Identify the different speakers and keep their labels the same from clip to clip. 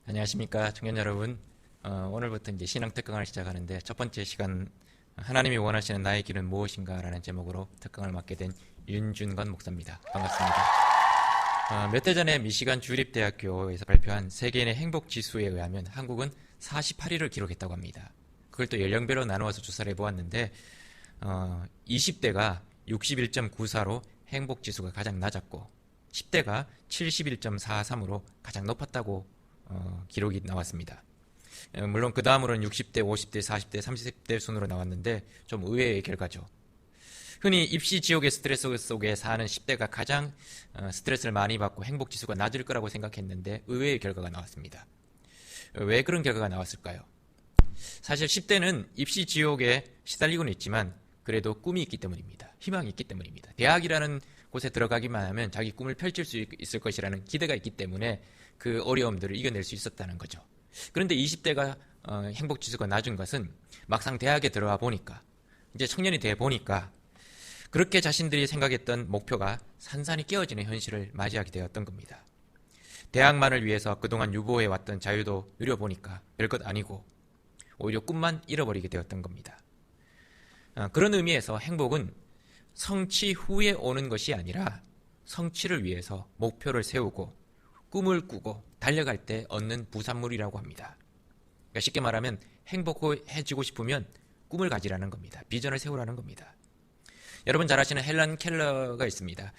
Speaker 1: 안녕하십니까 청년 여러분. 오늘부터 이제 신앙 특강을 시작하는데, 첫 번째 시간 하나님이 원하시는 나의 길은 무엇인가 라는 제목으로 특강을 맡게 된 윤준건 목사입니다. 반갑습니다. 몇 달 전에 미시간 주립대학교에서 발표한 세계인의 행복 지수에 의하면 한국은 48위를 기록했다고 합니다. 그걸 또 연령별로 나누어서 조사를 해보았는데 20대가 61.94로 행복 지수가 가장 낮았고, 10대가 71.43으로 가장 높았다고 기록이 나왔습니다. 물론 그 다음으로는 60대, 50대, 40대, 30대 순으로 나왔는데 좀 의외의 결과죠. 흔히 입시 지옥의 스트레스 속에 사는 10대가 가장 스트레스를 많이 받고 행복지수가 낮을 거라고 생각했는데 의외의 결과가 나왔습니다. 왜 그런 결과가 나왔을까요? 사실 10대는 입시 지옥에 시달리고는 있지만 그래도 꿈이 있기 때문입니다. 희망이 있기 때문입니다. 대학이라는 곳에 들어가기만 하면 자기 꿈을 펼칠 수 있을 것이라는 기대가 있기 때문에 그 어려움들을 이겨낼 수 있었다는 거죠. 그런데 20대가 행복지수가 낮은 것은 막상 대학에 들어와 보니까, 이제 청년이 돼 보니까 그렇게 자신들이 생각했던 목표가 산산이 깨어지는 현실을 맞이하게 되었던 겁니다. 대학만을 위해서 그동안 유보해왔던 자유도 누려보니까 별것 아니고 오히려 꿈만 잃어버리게 되었던 겁니다. 그런 의미에서 행복은 성취 후에 오는 것이 아니라 성취를 위해서 목표를 세우고 꿈을 꾸고 달려갈 때 얻는 부산물이라고 합니다. 그러니까 쉽게 말하면 행복해지고 싶으면 꿈을 가지라는 겁니다. 비전을 세우라는 겁니다. 여러분 잘 아시는 헬런 켈러가 있습니다.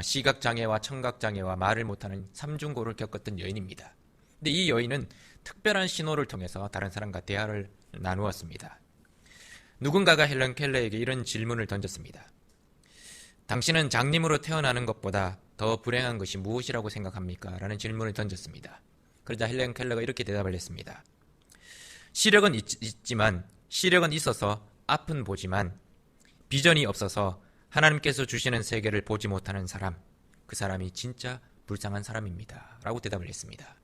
Speaker 1: 시각장애와 청각장애와 말을 못하는 삼중고를 겪었던 여인입니다. 근데 이 여인은 특별한 신호를 통해서 다른 사람과 대화를 나누었습니다. 누군가가 헬런 켈러에게 이런 질문을 던졌습니다. 당신은 장님으로 태어나는 것보다 더 불행한 것이 무엇이라고 생각합니까? 라는 질문을 던졌습니다. 그러자 헬런 켈러가 이렇게 대답을 했습니다. 시력은 있지만, 시력은 있어서 앞은 보지만 비전이 없어서 하나님께서 주시는 세계를 보지 못하는 사람, 그 사람이 진짜 불쌍한 사람입니다. 라고 대답을 했습니다.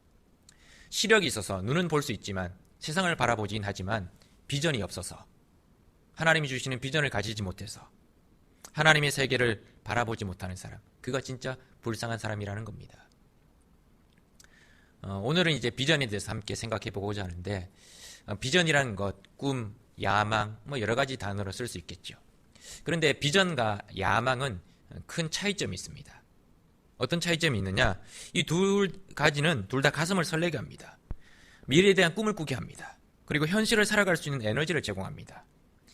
Speaker 1: 시력이 있어서 눈은 볼 수 있지만, 세상을 바라보긴 하지만 비전이 없어서, 하나님이 주시는 비전을 가지지 못해서 하나님의 세계를 바라보지 못하는 사람, 그가 진짜 불쌍한 사람이라는 겁니다. 오늘은 이제 비전에 대해서 함께 생각해 보고자 하는데, 비전이라는 것, 꿈, 야망, 여러 가지 단어로 쓸 수 있겠죠. 그런데 비전과 야망은 큰 차이점이 있습니다. 어떤 차이점이 있느냐? 이 두 가지는 둘 다 가슴을 설레게 합니다. 미래에 대한 꿈을 꾸게 합니다. 그리고 현실을 살아갈 수 있는 에너지를 제공합니다.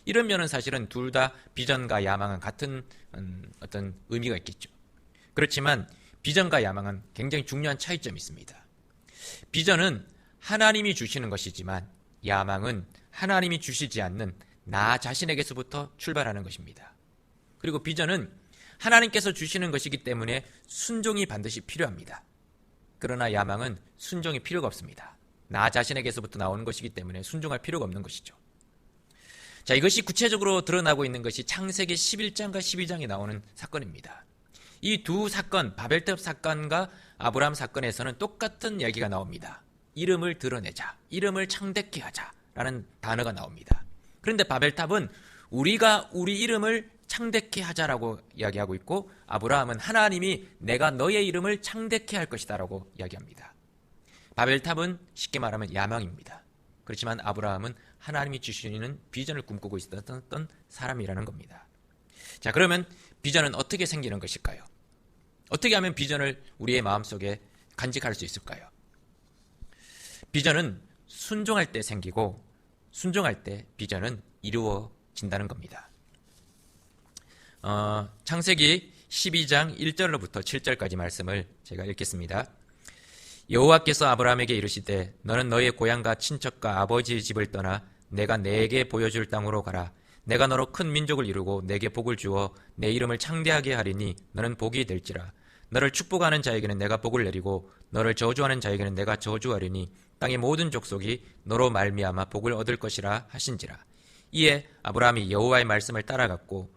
Speaker 1: 이런 면은 사실은 둘 다 비전과 야망은 같은 어떤 의미가 있겠죠. 그렇지만 비전과 야망은 굉장히 중요한 차이점이 있습니다. 비전은 하나님이 주시는 것이지만 야망은 하나님이 주시지 않는 나 자신에게서부터 출발하는 것입니다. 그리고 비전은 하나님께서 주시는 것이기 때문에 순종이 반드시 필요합니다. 그러나 야망은 순종이 필요가 없습니다. 나 자신에게서부터 나오는 것이기 때문에 순종할 필요가 없는 것이죠. 자, 이것이 구체적으로 드러나고 있는 것이 창세기 11장과 12장에 나오는 사건입니다. 이 두 사건, 바벨탑 사건과 아브라함 사건에서는 똑같은 이야기가 나옵니다. 이름을 드러내자, 이름을 창대케 하자라는 단어가 나옵니다. 그런데 바벨탑은 우리가 우리 이름을 창대케 하자라고 이야기하고 있고, 아브라함은 하나님이 내가 너의 이름을 창대케 할 것이다 라고 이야기합니다. 바벨탑은 쉽게 말하면 야망입니다. 그렇지만 아브라함은 하나님이 주시는 비전을 꿈꾸고 있었던 사람이라는 겁니다. 자, 그러면 비전은 어떻게 생기는 것일까요? 어떻게 하면 비전을 우리의 마음속에 간직할 수 있을까요? 비전은 순종할 때 생기고, 순종할 때 비전은 이루어진다는 겁니다. 창세기 12장 1절로부터 7절까지 말씀을 제가 읽겠습니다. 여호와께서 아브라함에게 이르시되 너는 너의 고향과 친척과 아버지의 집을 떠나 내가 내게 보여줄 땅으로 가라. 내가 너로 큰 민족을 이루고 내게 복을 주어 내 이름을 창대하게 하리니 너는 복이 될지라. 너를 축복하는 자에게는 내가 복을 내리고 너를 저주하는 자에게는 내가 저주하리니 땅의 모든 족속이 너로 말미암아 복을 얻을 것이라 하신지라. 이에 아브라함이 여호와의 말씀을 따라갔고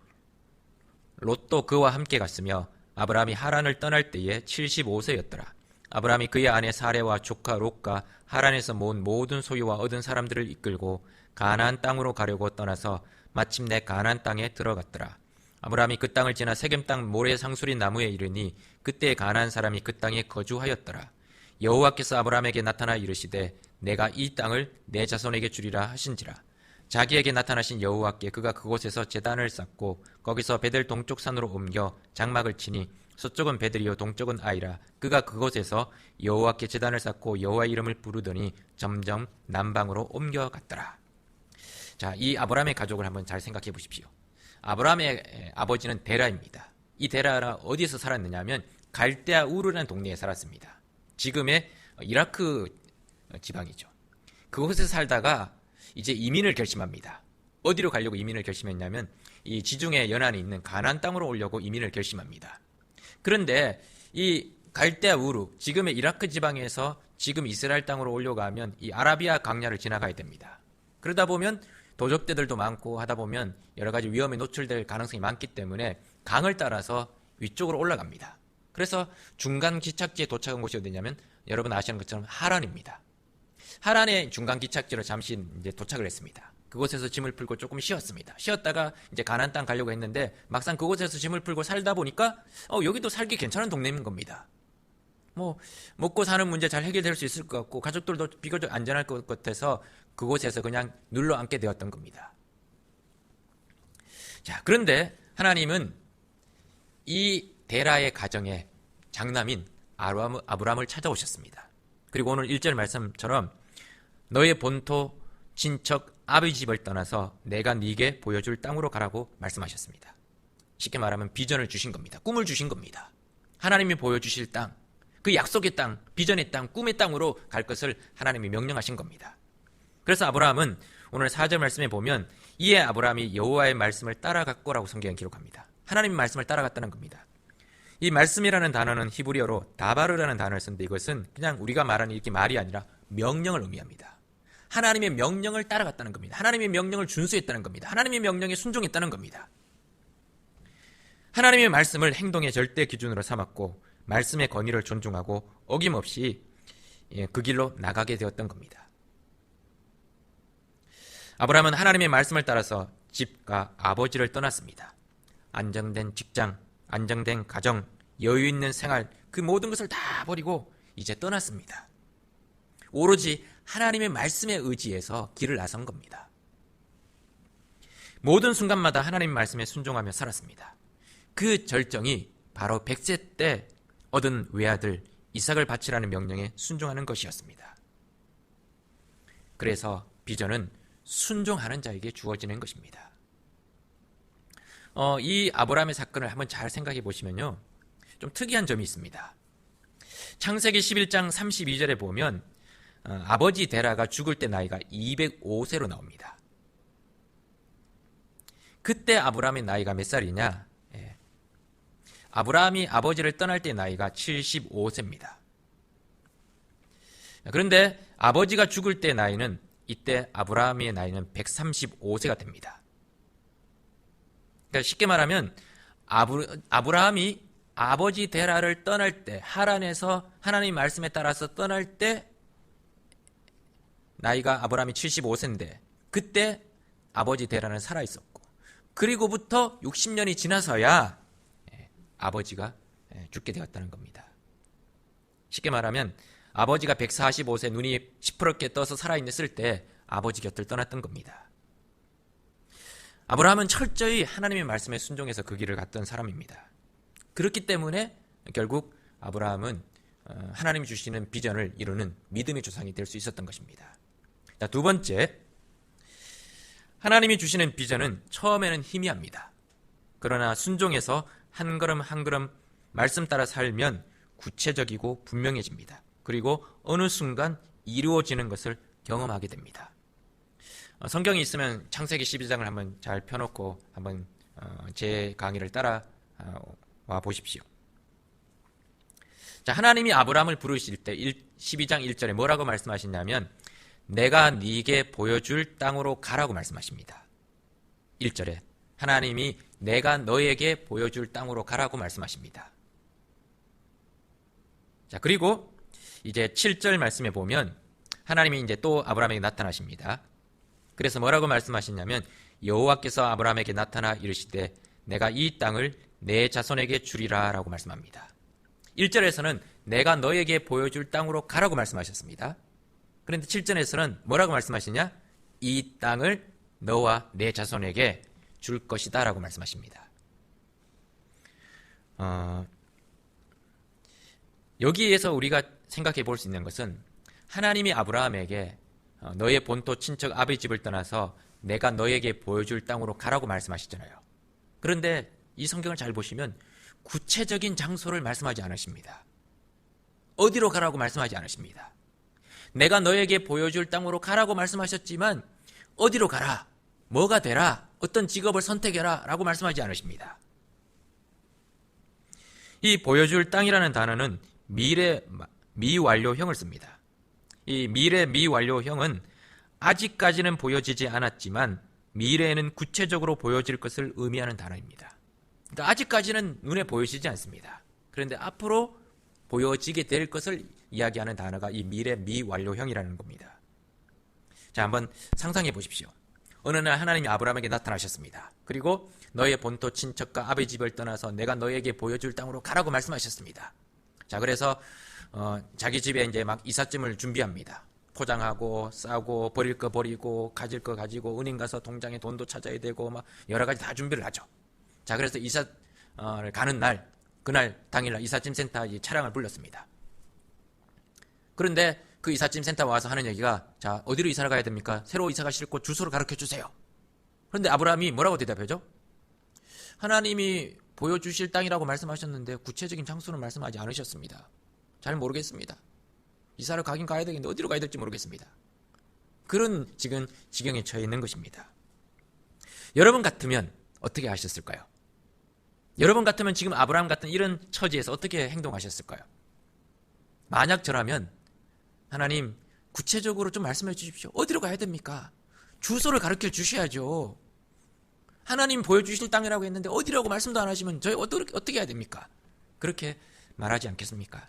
Speaker 1: 롯도 그와 함께 갔으며 아브라함이 하란을 떠날 때에 75세였더라. 아브라함이 그의 아내 사레와 조카 롯과 하란에서 모은 모든 소유와 얻은 사람들을 이끌고 가나안 땅으로 가려고 떠나서 마침내 가나안 땅에 들어갔더라. 아브라함이 그 땅을 지나 세겜 땅 모래 상수린 나무에 이르니 그때 가나안 사람이 그 땅에 거주하였더라. 여호와께서 아브라함에게 나타나 이르시되 내가 이 땅을 내 자손에게 주리라 하신지라. 자기에게 나타나신 여호와께 그가 그곳에서 제단을 쌓고 거기서 베델 동쪽 산으로 옮겨 장막을 치니 서쪽은 베델이요 동쪽은 아이라. 그가 그곳에서 여호와께 제단을 쌓고 여호와의 이름을 부르더니 점점 남방으로 옮겨갔더라. 자, 이 아브라함의 가족을 한번 잘 생각해 보십시오. 아브라함의 아버지는 데라입니다. 이 데라가 어디에서 살았느냐 하면 갈대아 우르라는 동네에 살았습니다. 지금의 이라크 지방이죠. 그곳에서 살다가 이제 이민을 결심합니다. 어디로 가려고 이민을 결심했냐면 이 지중해 연안에 있는 가나안 땅으로 오려고 이민을 결심합니다. 그런데 이 갈대아 우르, 지금의 이라크 지방에서 지금 이스라엘 땅으로 오려고 하면 이 아라비아 강야를 지나가야 됩니다. 그러다 보면 도적대들도 많고 하다 보면 여러 가지 위험에 노출될 가능성이 많기 때문에 강을 따라서 위쪽으로 올라갑니다. 그래서 중간 기착지에 도착한 곳이 어디냐면 여러분 아시는 것처럼 하란입니다. 하란의 중간 기착지로 잠시 이제 도착을 했습니다. 그곳에서 짐을 풀고 조금 쉬었습니다. 쉬었다가 이제 가나안 땅 가려고 했는데 막상 그곳에서 짐을 풀고 살다 보니까 여기도 살기 괜찮은 동네인 겁니다. 뭐 먹고 사는 문제 잘 해결될 수 있을 것 같고 가족들도 비교적 안전할 것 같아서 그곳에서 그냥 눌러 앉게 되었던 겁니다. 자, 그런데 하나님은 이 데라의 가정에 장남인 아브라함을 찾아오셨습니다. 그리고 오늘 1절 말씀처럼 너의 본토 친척 아비 집을 떠나서 내가 네게 보여줄 땅으로 가라고 말씀하셨습니다. 쉽게 말하면 비전을 주신 겁니다. 꿈을 주신 겁니다. 하나님이 보여주실 땅, 그 약속의 땅, 비전의 땅, 꿈의 땅으로 갈 것을 하나님이 명령하신 겁니다. 그래서 아브라함은 오늘 4절 말씀에 보면 이에 아브라함이 여호와의 말씀을 따라갔고라고 성경에 기록합니다. 하나님의 말씀을 따라갔다는 겁니다. 이 말씀이라는 단어는 히브리어로 다바르라는 단어를 쓰는데 이것은 그냥 우리가 말하는 이렇게 말이 아니라 명령을 의미합니다. 하나님의 명령을 따라갔다는 겁니다. 하나님의 명령을 준수했다는 겁니다. 하나님의 명령에 순종했다는 겁니다. 하나님의 말씀을 행동의 절대 기준으로 삼았고 말씀의 권위를 존중하고 어김없이 그 길로 나가게 되었던 겁니다. 아브라함은 하나님의 말씀을 따라서 집과 아버지를 떠났습니다. 안정된 직장, 안정된 가정, 여유 있는 생활, 그 모든 것을 다 버리고 이제 떠났습니다. 오로지 하나님의 말씀에 의지해서 길을 나선 겁니다. 모든 순간마다 하나님의 말씀에 순종하며 살았습니다. 그 절정이 바로 100세 때 얻은 외아들 이삭을 바치라는 명령에 순종하는 것이었습니다. 그래서 비전은 순종하는 자에게 주어지는 것입니다. 이 아브라함의 사건을 한번 잘 생각해 보시면요, 좀 특이한 점이 있습니다. 창세기 11장 32절에 보면 아버지 데라가 죽을 때 나이가 205세로 나옵니다. 그때 아브라함의 나이가 몇 살이냐? 아브라함이 아버지를 떠날 때 나이가 75세입니다. 그런데 아버지가 죽을 때 나이는 이때 아브라함의 나이는 135세가 됩니다. 그러니까 쉽게 말하면 아브라함이 아버지 데라를 떠날 때, 하란에서 하나님 말씀에 따라서 떠날 때 나이가 아브라함이 75세인데 그때 아버지 데라는 살아있었고 그리고부터 60년이 지나서야 아버지가 죽게 되었다는 겁니다. 쉽게 말하면 아버지가 145세 눈이 시퍼렇게 떠서 살아있을 때 아버지 곁을 떠났던 겁니다. 아브라함은 철저히 하나님의 말씀에 순종해서 그 길을 갔던 사람입니다. 그렇기 때문에 결국 아브라함은 하나님이 주시는 비전을 이루는 믿음의 조상이 될 수 있었던 것입니다. 자, 두 번째, 하나님이 주시는 비전은 처음에는 희미합니다. 그러나 순종해서 한 걸음 한 걸음 말씀 따라 살면 구체적이고 분명해집니다. 그리고 어느 순간 이루어지는 것을 경험하게 됩니다. 성경이 있으면 창세기 12장을 한번 잘 펴놓고 한번 제 강의를 따라와 보십시오. 자, 하나님이 아브라함을 부르실 때 12장 1절에 뭐라고 말씀하시냐면 내가 네게 보여줄 땅으로 가라고 말씀하십니다. 1절에 하나님이 내가 너에게 보여줄 땅으로 가라고 말씀하십니다. 자, 그리고 이제 7절 말씀에 보면 하나님이 이제 또 아브라함에게 나타나십니다. 그래서 뭐라고 말씀하시냐면 여호와께서 아브라함에게 나타나 이르시되 내가 이 땅을 내 자손에게 주리라 라고 말씀합니다. 1절에서는 내가 너에게 보여줄 땅으로 가라고 말씀하셨습니다. 그런데 7절에서는 뭐라고 말씀하시냐? 이 땅을 너와 내 자손에게 줄 것이다 라고 말씀하십니다. 여기에서 우리가 생각해 볼 수 있는 것은 하나님이 아브라함에게 너의 본토 친척 아버지 집을 떠나서 내가 너에게 보여줄 땅으로 가라고 말씀하시잖아요. 그런데 이 성경을 잘 보시면 구체적인 장소를 말씀하지 않으십니다. 어디로 가라고 말씀하지 않으십니다. 내가 너에게 보여줄 땅으로 가라고 말씀하셨지만 어디로 가라, 뭐가 되라, 어떤 직업을 선택해라 라고 말씀하지 않으십니다. 이 보여줄 땅이라는 단어는 미래 미완료형을 씁니다. 이 미래 미완료형은 아직까지는 보여지지 않았지만 미래에는 구체적으로 보여질 것을 의미하는 단어입니다. 그러니까 아직까지는 눈에 보여지지 않습니다. 그런데 앞으로 보여지게 될 것을 이야기하는 단어가 이 미래 미완료형이라는 겁니다. 자, 한번 상상해 보십시오. 어느 날 하나님이 아브라함에게 나타나셨습니다. 그리고 너의 본토 친척과 아버지 집을 떠나서 내가 너에게 보여줄 땅으로 가라고 말씀하셨습니다. 자, 그래서 자기 집에 이제 막 이삿짐을 준비합니다. 포장하고 싸고 버릴 거 버리고 가질 거 가지고 은행 가서 통장에 돈도 찾아야 되고 막 여러 가지 다 준비를 하죠. 자, 그래서 가는 날, 그날 당일날 이삿짐 센터 차량을 불렀습니다. 그런데 그 이삿짐 센터 와서 하는 얘기가, 자, 어디로 이사를 가야 됩니까? 새로 이사 가실 곳 주소를 가르쳐 주세요. 그런데 아브라함이 뭐라고 대답하죠? 하나님이 보여주실 땅이라고 말씀하셨는데 구체적인 장소는 말씀하지 않으셨습니다. 잘 모르겠습니다. 이사를 가긴 가야 되겠는데 어디로 가야 될지 모르겠습니다. 그런 지금 지경에 처해 있는 것입니다. 여러분 같으면 어떻게 하셨을까요? 여러분 같으면 지금 아브라함 같은 이런 처지에서 어떻게 행동하셨을까요? 만약 저라면 하나님 구체적으로 좀 말씀해 주십시오. 어디로 가야 됩니까? 주소를 가르쳐 주셔야죠. 하나님 보여주실 땅이라고 했는데 어디라고 말씀도 안 하시면 저희 어떻게 해야 됩니까? 그렇게 말하지 않겠습니까?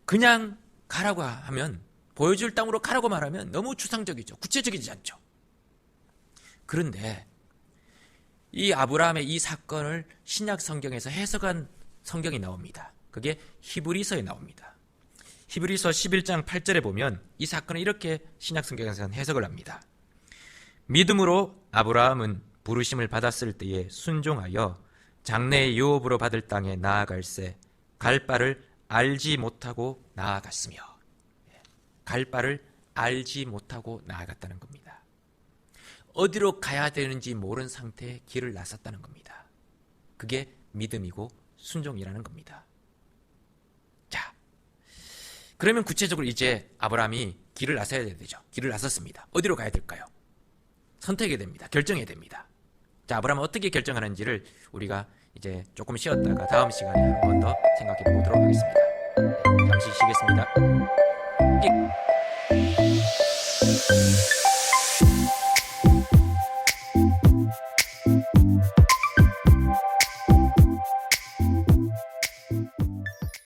Speaker 1: 그냥 가라고 하면, 보여줄 땅으로 가라고 말하면 너무 추상적이죠. 구체적이지 않죠. 그런데 이 아브라함의 이 사건을 신약 성경에서 해석한 성경이 나옵니다. 그게 히브리서에 나옵니다. 히브리서 11장 8절에 보면 이 사건을 이렇게 신약 성경에서 해석을 합니다. 믿음으로 아브라함은 부르심을 받았을 때에 순종하여 장래의 유업으로 받을 땅에 나아갈새 갈 바를 알지 못하고 나아갔으며, 갈 바를 알지 못하고 나아갔다는 겁니다. 어디로 가야 되는지 모르는 상태에 길을 나섰다는 겁니다. 그게 믿음이고 순종이라는 겁니다. 자, 그러면 구체적으로 이제 아브라함이 길을 나서야 되죠. 길을 나섰습니다. 어디로 가야 될까요? 선택해야 됩니다. 결정해야 됩니다. 자, 아브라함은 어떻게 결정하는지를 우리가 이제 조금 쉬었다가 다음 시간에 한 번 더 생각해 보도록 하겠습니다. 잠시 쉬겠습니다.